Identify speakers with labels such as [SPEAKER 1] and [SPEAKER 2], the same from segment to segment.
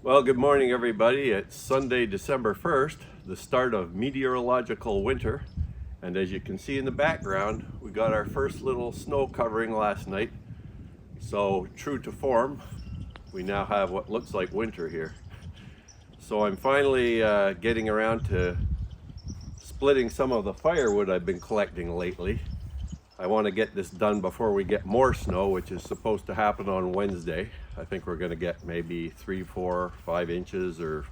[SPEAKER 1] Well, good morning, everybody. It's Sunday, December 1st, the start of meteorological winter. And as you can see in the background, we got our first little snow covering last night. So true to form, we now have what looks like winter here. So I'm finally getting around to splitting some of the firewood I've been collecting lately. I want to get this done before we get more snow, which is supposed to happen on Wednesday. I think we're going to get maybe 3, 4, 5 inches or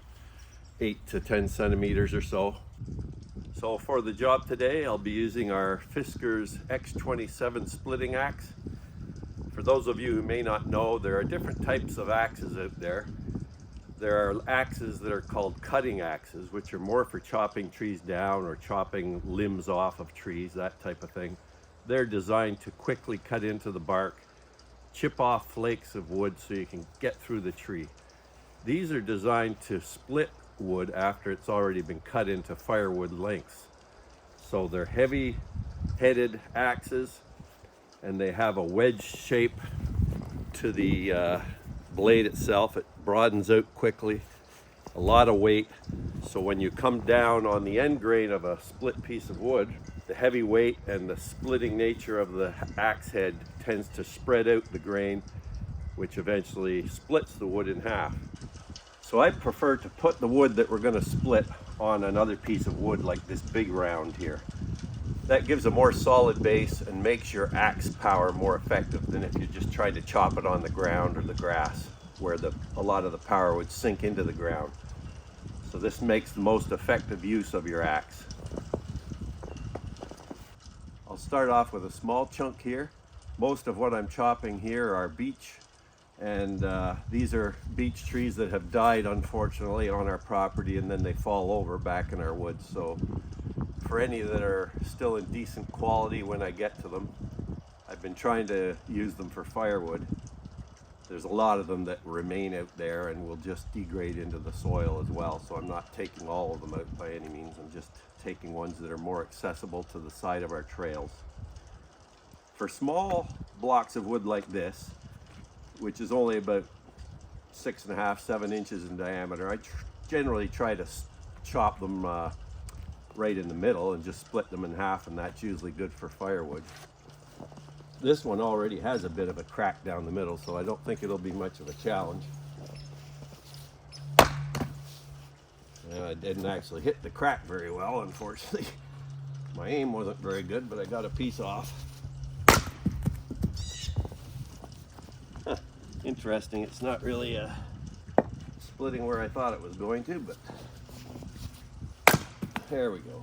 [SPEAKER 1] 8 to 10 centimeters or so. So for the job today, I'll be using our Fisker's X27 splitting axe. For those of you who may not know, there are different types of axes out there. There are axes that are called cutting axes, which are more for chopping trees down or chopping limbs off of trees, that type of thing. They're designed to quickly cut into the bark, chip off flakes of wood so you can get through the tree. These are designed to split wood after it's already been cut into firewood lengths. So they're heavy-headed axes, and they have a wedge shape to the blade itself. It broadens out quickly, a lot of weight. So when you come down on the end grain of a split piece of wood, the heavy weight and the splitting nature of the axe head tends to spread out the grain, which eventually splits the wood in half. So I prefer to put the wood that we're going to split on another piece of wood like this big round here. That gives a more solid base and makes your axe power more effective than if you just tried to chop it on the ground or the grass, where a lot of the power would sink into the ground. So this makes the most effective use of your axe. I'll start off with a small chunk here. Most of what I'm chopping here are beech, and these are beech trees that have died unfortunately on our property, and then they fall over back in our woods. So for any that are still in decent quality when I get to them, I've been trying to use them for firewood. There's a lot of them that remain out there and will just degrade into the soil as well, so I'm not taking all of them out by any means. I'm just taking ones that are more accessible to the side of our trails. For small blocks of wood like this, which is only about 6.5, 7 inches in diameter, I generally try to chop them right in the middle and just split them in half, and that's usually good for firewood. This one already has a bit of a crack down the middle, so I don't think it'll be much of a challenge. I didn't actually hit the crack very well, unfortunately. My aim wasn't very good, but I got a piece off. Interesting, it's not really splitting where I thought it was going to, but there we go.